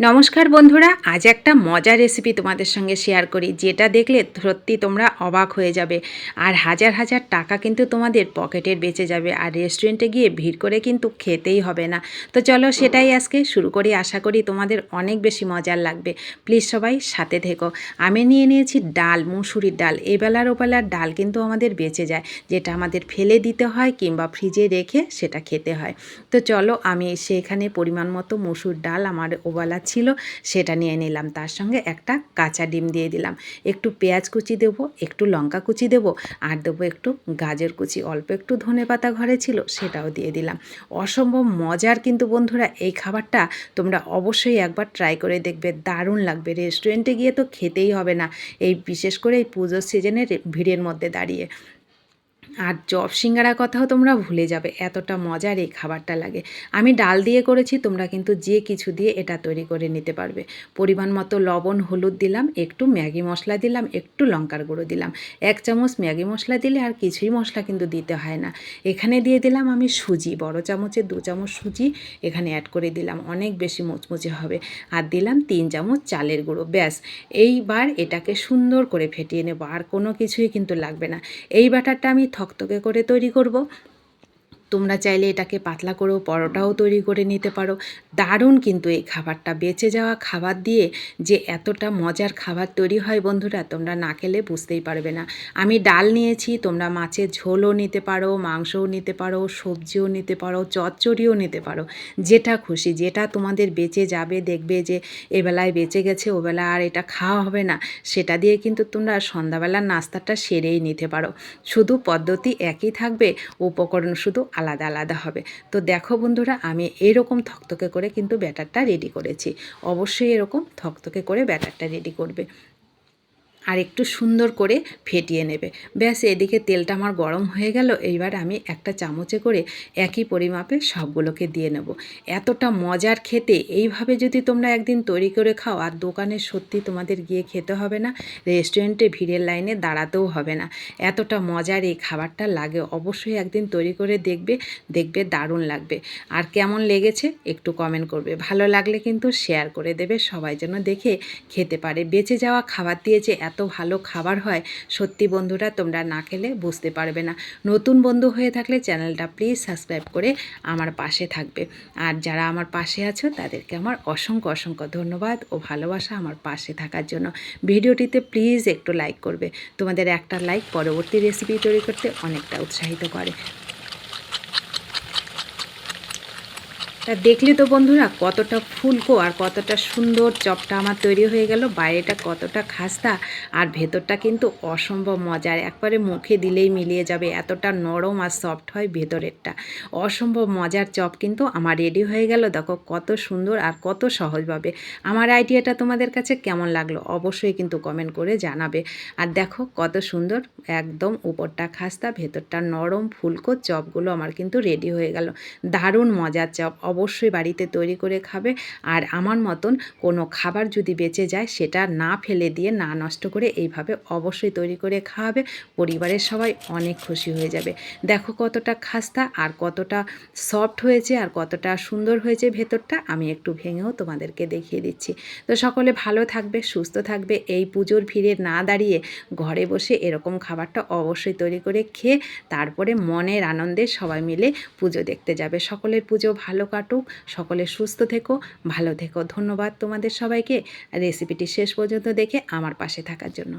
নমস্কার বন্ধুরা, আজ একটা মজার রেসিপি তোমাদের সঙ্গে শেয়ার করি, যেটা দেখলে সত্যি তোমরা অবাক হয়ে যাবে। আর হাজার হাজার টাকা কিন্তু তোমাদের পকেটের বেঁচে যাবে, আর রেস্টুরেন্টে গিয়ে ভিড় করে কিন্তু খেতেই হবে না। তো চলো সেটাই আজকে শুরু করি, আশা করি তোমাদের অনেক বেশি মজার লাগবে। প্লিজ সবাই সাথে থেকো। আমি নিয়ে নিয়েছি ডাল, মুসুরির ডাল। এবেলার ওবেলার ডাল কিন্তু আমাদের বেঁচে যায়, যেটা আমাদের ফেলে দিতে হয় কিংবা ফ্রিজে রেখে সেটা খেতে হয়। তো চলো আমি সেখানে পরিমাণ মতো মসুর ডাল আমার ওবেলা ছিল, সেটা নিয়ে নিলাম। তার সঙ্গে একটা কাঁচা ডিম দিয়ে দিলাম, একটু পেঁয়াজ কুচি দেবো, একটু লঙ্কা কুচি দেবো, আর দেবো একটু গাজর কুচি, অল্প একটু ধনেপাতা ঘরে ছিল সেটাও দিয়ে দিলাম। অসম্ভব মজার কিন্তু বন্ধুরা এই খাবারটা তোমরা অবশ্যই একবার ট্রাই করে দেখবে, দারুণ লাগবে। রেস্টুরেন্টে গিয়ে তো খেতেই হবে না, এই বিশেষ করে এই পুজোর সিজনের ভিড়ের মধ্যে দাঁড়িয়ে। আর চপ সিঙ্গারার কথাও তোমরা ভুলে যাবে, এতটা মজার এই খাবারটা লাগে। আমি ডাল দিয়ে করেছি, তোমরা কিন্তু যে কিছু দিয়ে এটা তৈরি করে নিতে পারবে। পরিমাণ মতো লবণ, হলুদ দিলাম, একটু ম্যাগি মশলা দিলাম, একটু লঙ্কার গুঁড়ো দিলাম। 1 চামচ ম্যাগি মশলা দিলে আর কিছুই মশলা কিন্তু দিতে হয় না। এখানে দিয়ে দিলাম আমি সুজি, বড় চামচের 2 চামচ সুজি এখানে অ্যাড করে দিলাম, অনেক বেশি মুচমুচে হবে। আর দিলাম 3 চামচ চালের গুঁড়ো। ব্যাস, এইবার এটাকে সুন্দর করে ফেটিয়ে নেব, আর কোনো কিছুই কিন্তু লাগবে না। এই ব্যাটারটা আমি থকথকে করে তৈরি করব। তোমরা চাইলে এটাকে পাতলা করেও পরোটাও তৈরি করে নিতে পারো। দারুণ কিন্তু এই খাবারটা, বেঁচে যাওয়া খাবার দিয়ে যে এতটা মজার খাবার তৈরি হয় বন্ধুরা, তোমরা না খেলে বুঝতেই পারবে না। আমি ডাল নিয়েছি, তোমরা মাছের ঝোলও নিতে পারো, মাংসও নিতে পারো, সবজিও নিতে পারো, চচ্চড়িও নিতে পারো, যেটা খুশি, যেটা তোমাদের বেঁচে যাবে, দেখবে যে এবেলায় বেঁচে গেছে, ওবেলা আর এটা খাওয়া হবে না, সেটা দিয়ে কিন্তু তোমরা সন্ধ্যাবেলার নাস্তাটা সেরেই নিতে পারো। শুধু পদ্ধতি একই থাকবে, উপকরণ শুধু আলাদা আলাদা হবে। তো দেখো বন্ধুরা, আমি এরকম থকথকে করে কিন্তু ব্যাটারটা রেডি করেছি। অবশ্যই এরকম থকথকে করে ব্যাটারটা রেডি করবে, আর একটু সুন্দর করে ফেটিয়ে নেবে। ব্যাস, এদিকে তেলটা আমার গরম হয়ে গেল। এইবার আমি একটা চামচে করে একই পরিমাপে সবগুলোকে দিয়ে নেব। এতটা মজার খেতে, এইভাবে যদি তোমরা একদিন তৈরি করে খাও, আর দোকানে সত্যি তোমাদের গিয়ে খেতে হবে না, রেস্টুরেন্টে ভিড়ের লাইনে দাঁড়াতেও হবে না। এতটা মজার এই খাবারটা লাগে, অবশ্যই একদিন তৈরি করে দেখবে, দেখবে দারুণ লাগবে। আর কেমন লেগেছে একটু কমেন্ট করবে, ভালো লাগলে কিন্তু শেয়ার করে দেবে, সবাই যেন দেখে খেতে পারে। বেঁচে যাওয়া খাবার দিয়ে যে এত ভালো খাবার হয়, সত্যি বন্ধুরা তোমরা না খেলে বুঝতে পারবে না। নতুন বন্ধু হয়ে থাকলে চ্যানেলটা প্লিজ সাবস্ক্রাইব করে আমার পাশে থাকবে। আর যারা আমার পাশে আছো তাদেরকে আমার অসংখ্য অসংখ্য ধন্যবাদ ও ভালোবাসা আমার পাশে থাকার জন্য। ভিডিওটিতে প্লিজ একটু লাইক করবে, তোমাদের একটা লাইক পরবর্তী রেসিপি তৈরি করতে অনেকটা উৎসাহিত করে। তা দেখলে তো বন্ধুরা কতটা ফুলকো আর কতটা সুন্দর চপটা আমার তৈরি হয়ে গেল। বাইরেটা কতটা খাস্তা আর ভেতরটা কিন্তু অসম্ভব মজার, একবারে মুখে দিলেই মিলিয়ে যাবে, এতটা নরম আর সফট হয় ভেতরেরটা। অসম্ভব মজার চপ কিন্তু আমার রেডি হয়ে গেল। দেখো কত সুন্দর আর কত সহজভাবে। আমার আইডিয়াটা তোমাদের কাছে কেমন লাগলো অবশ্যই কিন্তু কমেন্ট করে জানাবে। আর দেখো কত সুন্দর, একদম উপরটা খাস্তা ভেতরটা নরম ফুলকো চপগুলো আমার কিন্তু রেডি হয়ে গেল। দারুণ মজার চপ, অবশ্যই বাড়িতে তৈরি করে খাবে। আর আমার মতন কোনো খাবার যদি বেঁচে যায়, সেটা না ফেলে দিয়ে, না নষ্ট করে, এইভাবে অবশ্যই তৈরি করে খাওয়াবে, পরিবারের সবাই অনেক খুশি হয়ে যাবে। দেখো কতটা খাস্তা আর কতটা সফট হয়েছে আর কতটা সুন্দর হয়েছে ভেতরটা, আমি একটু ভেঙেও তোমাদেরকে দেখিয়ে দিচ্ছি। তো সকলে ভালো থাকবে, সুস্থ থাকবে। এই পুজোর ভিড়ে না দাঁড়িয়ে ঘরে বসে এরকম খাবারটা অবশ্যই তৈরি করে খেয়ে তারপরে মনের আনন্দে সবাই মিলে পুজো দেখতে যাবে। সকলের পুজো ভালো কাটুক, সকলে সুস্থ থেকো, ভালো থেকো। ধন্যবাদ তোমাদের সবাইকে রেসিপিটি শেষ পর্যন্ত দেখে আমার পাশে থাকার জন্য।